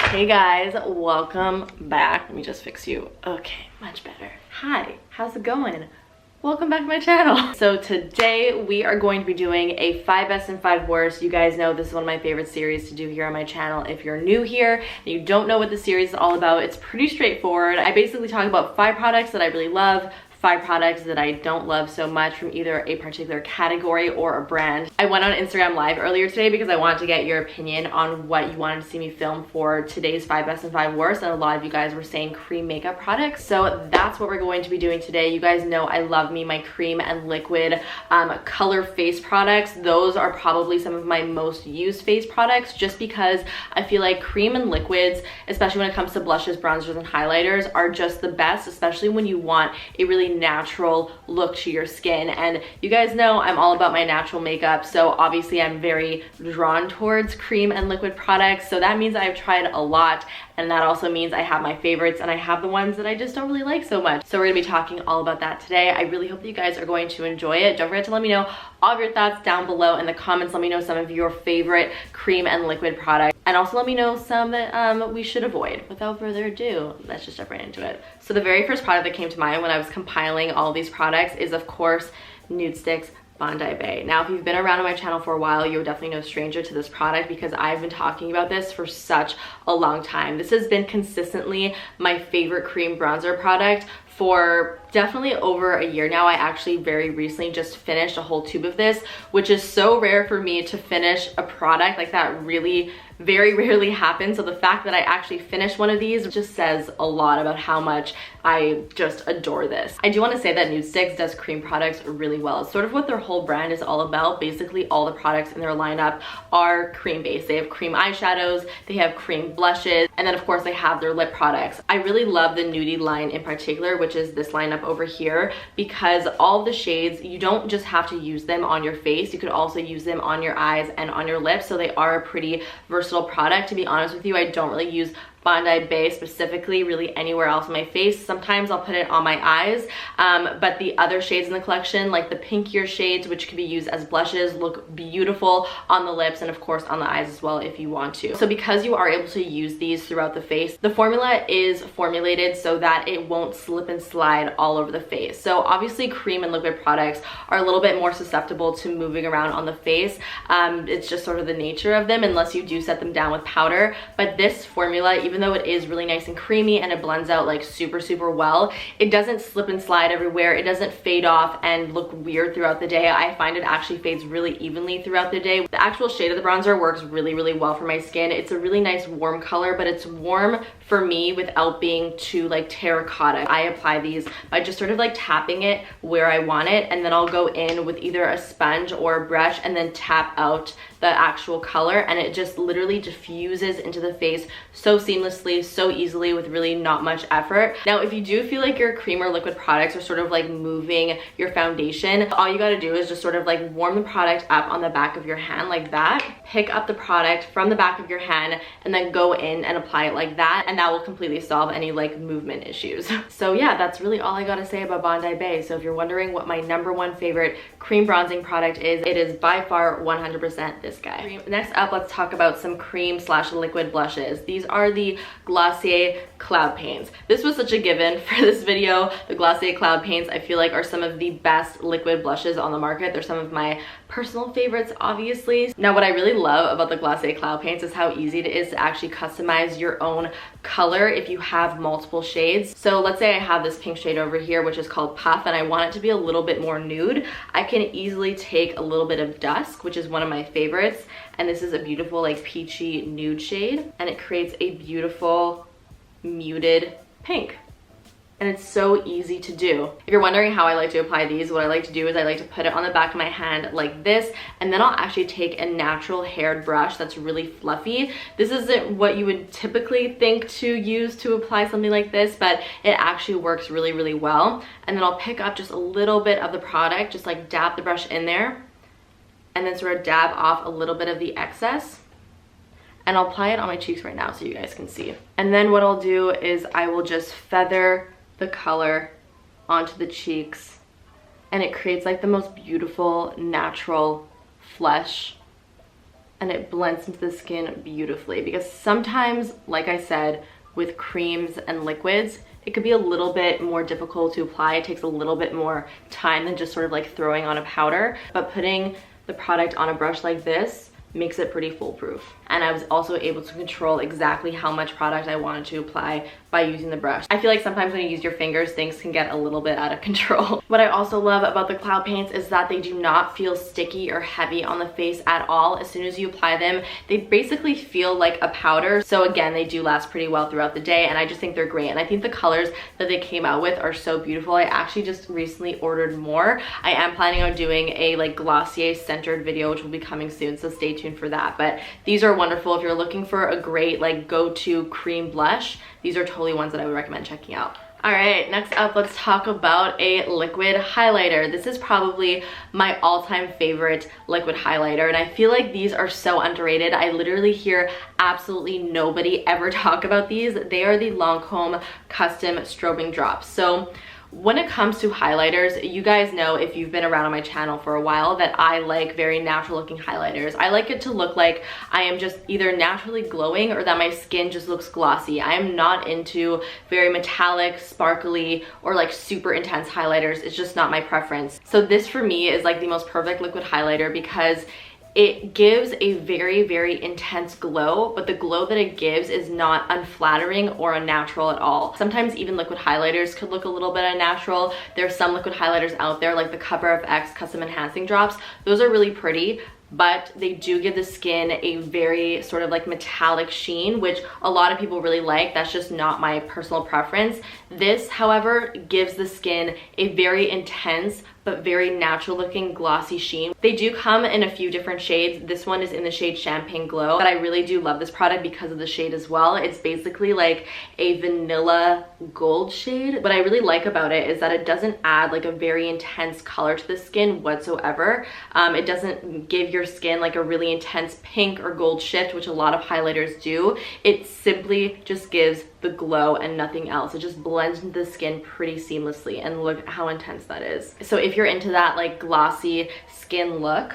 Hey guys, welcome back. Let me just fix you. Okay, much better. Hi, how's it going? Welcome back to my channel. So today we are going to be doing a 5 best and 5 worst. You guys know this is one of my favorite series to do here on my channel. If you're new here and you don't know what the series is all about, it's pretty straightforward. I basically talk about 5 products that I really love, 5 products that I don't love so much from either a particular category or a brand. I went on Instagram Live earlier today because I wanted to get your opinion on what you wanted to see me film for today's 5 best and 5 worst, and a lot of you guys were saying cream makeup products. So that's what we're going to be doing today. You guys know I love me my cream and liquid color face products. Those are probably some of my most used face products just because I feel like cream and liquids, especially when it comes to blushes, bronzers, and highlighters, are just the best, especially when you want a really natural look to your skin. And you guys know I'm all about my natural makeup, so obviously I'm very drawn towards cream and liquid products. So that means I've tried a lot, and that also means I have my favorites and I have the ones that I just don't really like so much. So we're gonna be talking all about that today. I really hope that you guys are going to enjoy it. Don't forget to let me know all of your thoughts down below in the comments. Let me know some of your favorite cream and liquid products, and also let me know some that we should avoid. Without further ado, let's just jump right into it. So the very first product that came to mind when I was compiling all these products is, of course, NUDESTIX Bondi Bay. Now, if you've been around on my channel for a while, you're definitely no stranger to this product because I've been talking about this for such a long time. This has been consistently my favorite cream bronzer product for definitely over a year now. I actually very recently just finished a whole tube of this, which is so rare for me to finish a product like that. Really very rarely happens. So the fact that I actually finished one of these just says a lot about how much I just adore this. I do want to say that NUDESTIX does cream products really well. It's sort of what their whole brand is all about. Basically all the products in their lineup are cream based. They have cream eyeshadows, they have cream blushes, and then of course they have their lip products. I really love the Nudie line in particular, which is this lineup over here, because all the shades, you don't just have to use them on your face, you could also use them on your eyes and on your lips. So they are a pretty versatile product. To be honest with you, I don't really use Bondi Bay specifically really anywhere else on my face. Sometimes I'll put it on my eyes, but the other shades in the collection, like the pinkier shades, which can be used as blushes, look beautiful on the lips and of course on the eyes as well if you want to. So because you are able to use these throughout the face, the formula is formulated so that it won't slip and slide all over the face. So obviously cream and liquid products are a little bit more susceptible to moving around on the face. It's just sort of the nature of them unless you do set them down with powder. But this formula, even though it is really nice and creamy and it blends out like super well, it doesn't slip and slide everywhere. It doesn't fade off and look weird throughout the day. I find it actually fades really evenly throughout the day. The actual shade of the bronzer works really well for my skin. It's a really nice warm color, but it's warm for me without being too like terracotta. I apply these by just sort of like tapping it where I want it, and then I'll go in with either a sponge or a brush and then tap out the actual color, and it just literally diffuses into the face so seamlessly, so easily, with really not much effort. Now, if you do feel like your cream or liquid products are sort of like moving your foundation, all you gotta do is just sort of like warm the product up on the back of your hand like that, pick up the product from the back of your hand, and then go in and apply it like that, and that will completely solve any like movement issues. So yeah, that's really all I gotta say about Bondi Bay. So if you're wondering what my #1 favorite cream bronzing product is, it is by far 100% this guy. Next up, let's talk about some cream / liquid blushes. These are the Glossier Cloud Paints. This was such a given for this video. The Glossier Cloud Paints I feel like are some of the best liquid blushes on the market. They're some of my personal favorites, obviously. Now, what I really love about the Glossier Cloud Paints is how easy it is to actually customize your own color if you have multiple shades. So let's say I have this pink shade over here, which is called Puff, and I want it to be a little bit more nude. I can easily take a little bit of Dusk, which is one of my favorites, and this is a beautiful like peachy nude shade, and it creates a beautiful muted pink. And it's so easy to do. If you're wondering how I like to apply these, what I like to do is I like to put it on the back of my hand like this, and then I'll actually take a natural haired brush that's really fluffy. This isn't what you would typically think to use to apply something like this, but it actually works really well. And then I'll pick up just a little bit of the product, just like dab the brush in there, and then sort of dab off a little bit of the excess. And I'll apply it on my cheeks right now so you guys can see. And then what I'll do is I will just feather the color onto the cheeks, and it creates like the most beautiful natural flesh and it blends into the skin beautifully, because sometimes, like I said, with creams and liquids, it could be a little bit more difficult to apply. It takes a little bit more time than just sort of like throwing on a powder, but putting the product on a brush like this makes it pretty foolproof. And I was also able to control exactly how much product I wanted to apply by using the brush. I feel like sometimes when you use your fingers, things can get a little bit out of control. What I also love about the cloud paints is that they do not feel sticky or heavy on the face at all. As soon as you apply them, they basically feel like a powder. So again, they do last pretty well throughout the day, and I just think they're great. And I think the colors that they came out with are so beautiful. I actually just recently ordered more. I am planning on doing a like Glossier centered video, which will be coming soon, so stay tuned for that. But these are wonderful if you're looking for a great like go-to cream blush. These are totally ones that I would recommend checking out. All right, next up, let's talk about a liquid highlighter. This is probably my all-time favorite liquid highlighter, and I feel like these are so underrated. I literally hear absolutely nobody ever talk about these. They are the LANCOME custom strobing drops. So when it comes to highlighters, you guys know, if you've been around on my channel for a while, that I like very natural looking highlighters. I like it to look like I am just either naturally glowing or that my skin just looks glossy. I am not into very metallic, sparkly, or like super intense highlighters. It's just not my preference. So this for me is like the most perfect liquid highlighter because it gives a very, very intense glow, but the glow that it gives is not unflattering or unnatural at all. Sometimes even liquid highlighters could look a little bit unnatural. There's some liquid highlighters out there like the Pro X Custom Enhancing Drops. Those are really pretty, but they do give the skin a very sort of like metallic sheen, which a lot of people really like. That's just not my personal preference. This, however, gives the skin a very intense but very natural looking glossy sheen. They do come in a few different shades. This one is in the shade Champagne Glow, but I really do love this product because of the shade as well. It's basically like a vanilla gold shade. What I really like about it is that it doesn't add like a very intense color to the skin whatsoever. It doesn't give your skin like a really intense pink or gold shift, which a lot of highlighters do. It simply just gives the glow and nothing else. It just blends into the skin pretty seamlessly, and look how intense that is. So if you're into that like glossy skin look,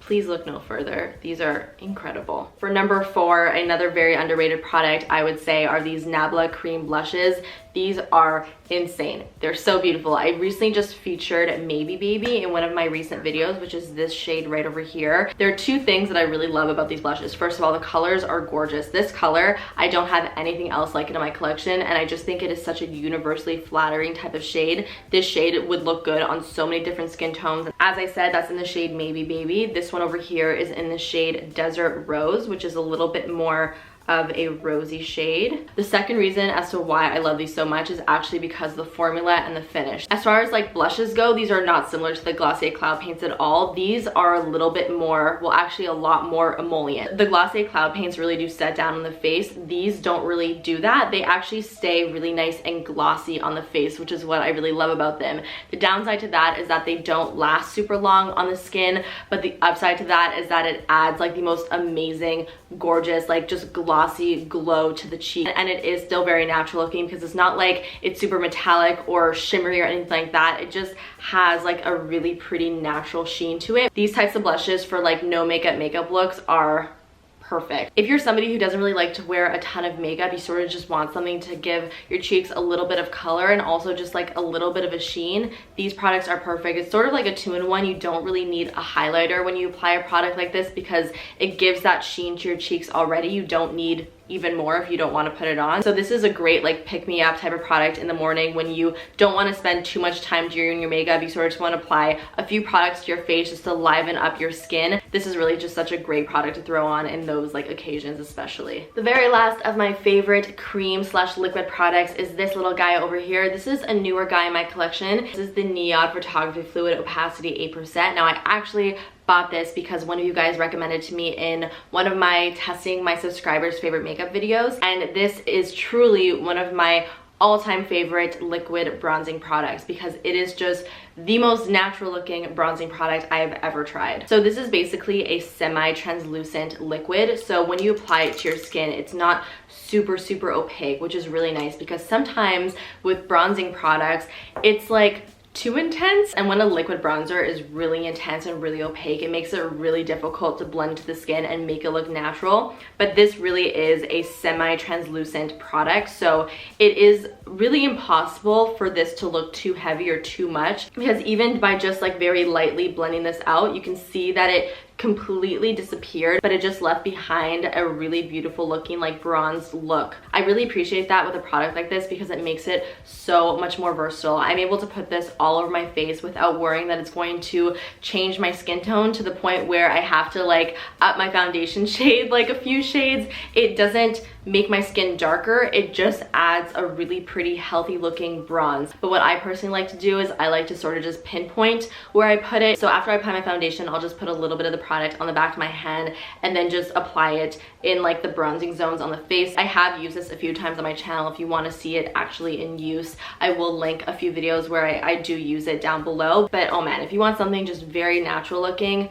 please look no further. These are incredible. For number 4, another very underrated product I would say are these NABLA cream blushes. These are insane. They're so beautiful. I recently just featured Maybe Baby in one of my recent videos, which is this shade right over here. There are 2 things that I really love about these blushes. First of all, the colors are gorgeous. This color, I don't have anything else like it in my collection, and I just think it is such a universally flattering type of shade. This shade would look good on so many different skin tones. As I said, that's in the shade Maybe Baby. This one over here is in the shade Desert Rose, which is a little bit more of a rosy shade. The second reason as to why I love these so much is actually because of the formula and the finish. As far as like blushes go, these are not similar to the Glossier Cloud Paints at all. These are a little bit more, well actually a lot more emollient. The Glossier Cloud Paints really do set down on the face. These don't really do that. They actually stay really nice and glossy on the face, which is what I really love about them. The downside to that is that they don't last super long on the skin, but the upside to that is that it adds like the most amazing, gorgeous, like just glossy glow to the cheek, and it is still very natural looking because it's not like it's super metallic or shimmery or anything like that. It just has like a really pretty natural sheen to it. These types of blushes for like no makeup looks are perfect. If you're somebody who doesn't really like to wear a ton of makeup, you sort of just want something to give your cheeks a little bit of color and also just like a little bit of a sheen, these products are perfect. It's sort of like a 2-in-1. You don't really need a highlighter when you apply a product like this because it gives that sheen to your cheeks already. You don't need even more if you don't want to put it on. So this is a great like pick-me-up type of product in the morning when you don't want to spend too much time doing your makeup. You sort of just want to apply a few products to your face just to liven up your skin. This is really just such a great product to throw on in those like occasions especially. The very last of my favorite cream slash liquid products is this little guy over here. This is a newer guy in my collection. This is the NIOD Photography Fluid Opacity 8%. Now I actually bought this because one of you guys recommended to me in one of my testing my subscribers' favorite makeup videos, and this is truly one of my all-time favorite liquid bronzing products because it is just the most natural looking bronzing product I have ever tried. So this is basically a semi-translucent liquid, so when you apply it to your skin, it's not super opaque, which is really nice because sometimes with bronzing products, it's like too intense. And when a liquid bronzer is really intense and really opaque, it makes it really difficult to blend into the skin and make it look natural. But this really is a semi-translucent product, so it is really impossible for this to look too heavy or too much, because even by just like very lightly blending this out, you can see that it completely disappeared, but it just left behind a really beautiful looking like bronze look. I really appreciate that with a product like this because it makes it so much more versatile. I'm able to put this all over my face without worrying that it's going to change my skin tone to the point where I have to like up my foundation shade like a few shades. It doesn't make my skin darker, it just adds a really pretty healthy looking bronze. But what I personally like to do is I like to sort of just pinpoint where I put it. So after I apply my foundation, I'll just put a little bit of the product on the back of my hand and then just apply it in like the bronzing zones on the face. I have used this a few times on my channel. If you want to see it actually in use, I will link a few videos where I do use it down below. But oh man, if you want something just very natural looking,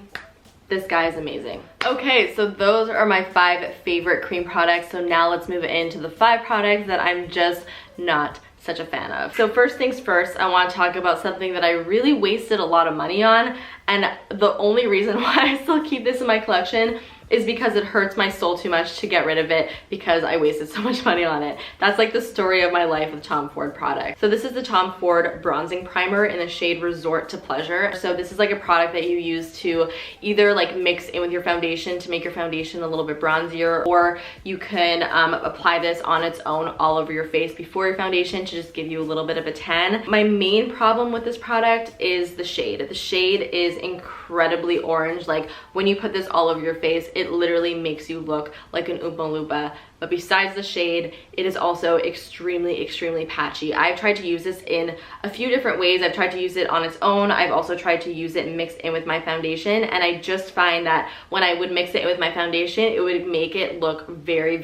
this guy is amazing. Okay, so those are my 5 favorite cream products. So now let's move into the 5 products that I'm just not such a fan of. So first things first, I want to talk about something that I really wasted a lot of money on, and the only reason why I still keep this in my collection is because it hurts my soul too much to get rid of it because I wasted so much money on it. That's like the story of my life with Tom Ford products. So this is the Tom Ford bronzing primer in the shade Resort to Pleasure. So this is like a product that you use to either like mix in with your foundation to make your foundation a little bit bronzier, or you can apply this on its own all over your face before your foundation to just give you a little bit of a tan. My main problem with this product is the shade. The shade is incredibly orange. Like when you put this all over your face, it literally makes you look like an Oompa Loompa. But besides the shade, it is also extremely patchy. I've tried to use this in a few different ways. I've tried to use it on its own. I've also tried to use it mixed in with my foundation, and I just find that when I would mix it in with my foundation, it would make it look very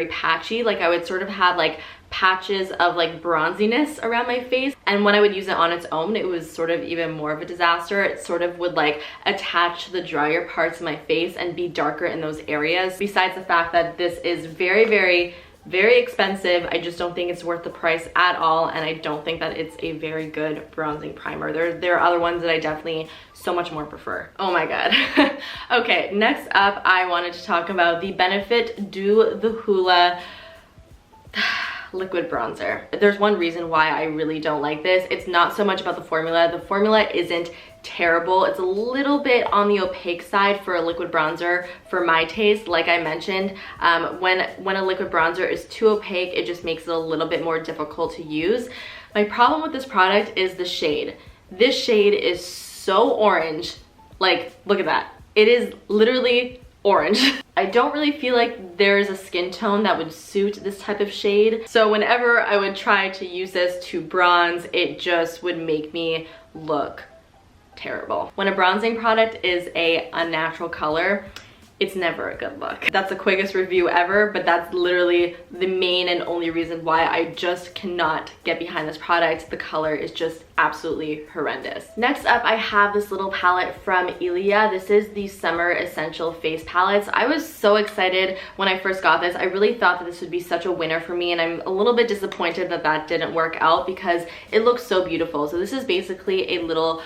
patchy. Like I would sort of have like patches of like bronziness around my face, and when I would use it on its own, it was sort of even more of a disaster. It sort of would like attach to the drier parts of my face and be darker in those areas. Besides the fact that this is very expensive, I just don't think it's worth the price at all, and I don't think that it's a very good bronzing primer. There are other ones that I definitely so much more prefer. Oh my god. Okay, next up I wanted to talk about the Benefit Do the HOOLA liquid bronzer. There's one reason why I really don't like this. It's not so much about the formula. The formula isn't terrible. It's a little bit on the opaque side for a liquid bronzer for my taste. Like I mentioned, when a liquid bronzer is too opaque, it just makes it a little bit more difficult to use. My problem with this product is the shade. This shade is so orange. Like, look at that. It is literally orange. I don't really feel like there is a skin tone that would suit this type of shade. So whenever I would try to use this to bronze, it just would make me look terrible. When a bronzing product is a unnatural color, it's never a good look. That's the quickest review ever, but that's literally the main and only reason why I just cannot get behind this product. The color is just absolutely horrendous. Next up, I have this little palette from Ilia. This is the Summer Essential Face Palettes. I was so excited when I first got this. I really thought that this would be such a winner for me, and I'm a little bit disappointed that that didn't work out because it looks so beautiful. So this is basically a little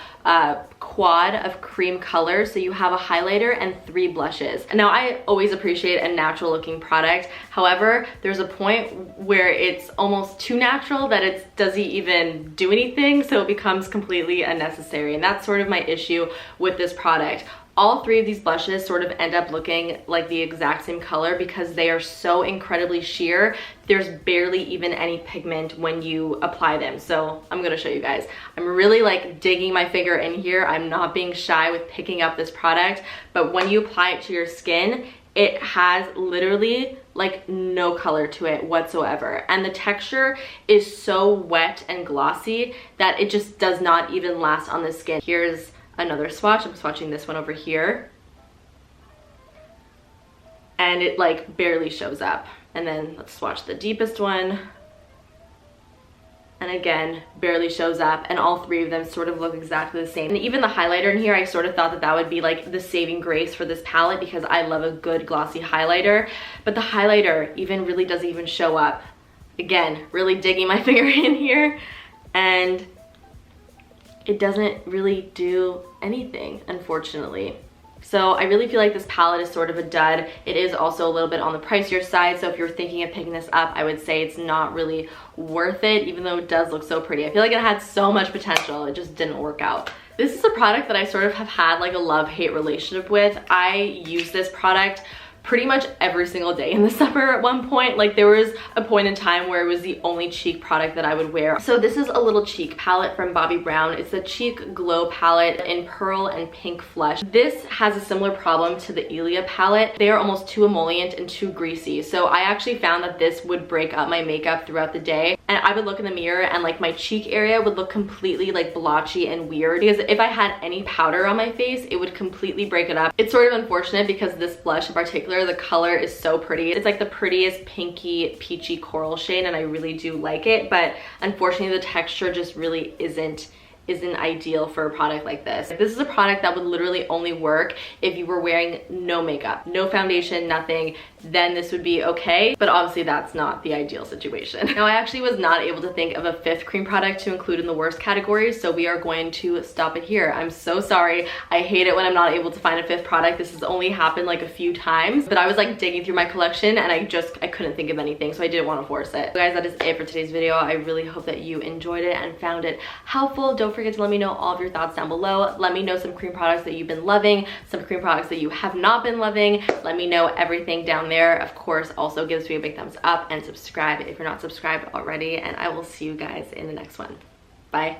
quad of cream colors. So you have a highlighter and 3 blushes. Now, I always appreciate a natural looking product. However, there's a point where it's almost too natural that it doesn't even do anything, so it becomes completely unnecessary. And that's sort of my issue with this product. All 3 of these blushes sort of end up looking like the exact same color because they are so incredibly sheer. There's barely even any pigment when you apply them. So I'm gonna show you guys. I'm really like digging my finger in here. I'm not being shy with picking up this product, but when you apply it to your skin, it has literally like no color to it whatsoever. And the texture is so wet and glossy that it just does not even last on the skin. Here's another swatch. I'm swatching this one over here, and it like barely shows up. And then let's swatch the deepest one, and again barely shows up, and all 3 of them sort of look exactly the same. And even the highlighter in here, I sort of thought that that would be like the saving grace for this palette because I love a good glossy highlighter, but the highlighter even really doesn't even show up. Again, really digging my finger in here, and it doesn't really do anything, unfortunately. So I really feel like this palette is sort of a dud. It is also a little bit on the pricier side, so if you're thinking of picking this up, I would say it's not really worth it, even though it does look so pretty. I feel like it had so much potential, it just didn't work out. This is a product that I sort of have had like a love-hate relationship with. I use this product pretty much every single day in the summer at one point. Like there was a point in time where it was the only cheek product that I would wear. So this is a little cheek palette from Bobbi Brown. It's a cheek glow palette in pearl and pink flesh. This has a similar problem to the Ilia palette. They are almost too emollient and too greasy. So I actually found that this would break up my makeup throughout the day. And I would look in the mirror and like my cheek area would look completely like blotchy and weird, because if I had any powder on my face, it would completely break it up. It's sort of unfortunate because this blush in particular, the color is so pretty. It's like the prettiest pinky peachy coral shade, and I really do like it, but unfortunately the texture just really isn't ideal for a product like this. This is a product that would literally only work if you were wearing no makeup, no foundation, nothing. Then this would be okay, but obviously that's not the ideal situation. Now I actually was not able to think of a fifth cream product to include in the worst category, so we are going to stop it here. I'm so sorry. I hate it when I'm not able to find a fifth product. This has only happened like a few times, but I was like digging through my collection and I couldn't think of anything, so I didn't want to force it. So guys, that is it for today's video. I really hope that you enjoyed it and found it helpful. Don't forget to let me know all of your thoughts down below. Let me know some cream products that you've been loving, some cream products that you have not been loving. Let me know everything down there. Of course, also give this video a big thumbs up and subscribe if you're not subscribed already, and I will see you guys in the next one. Bye.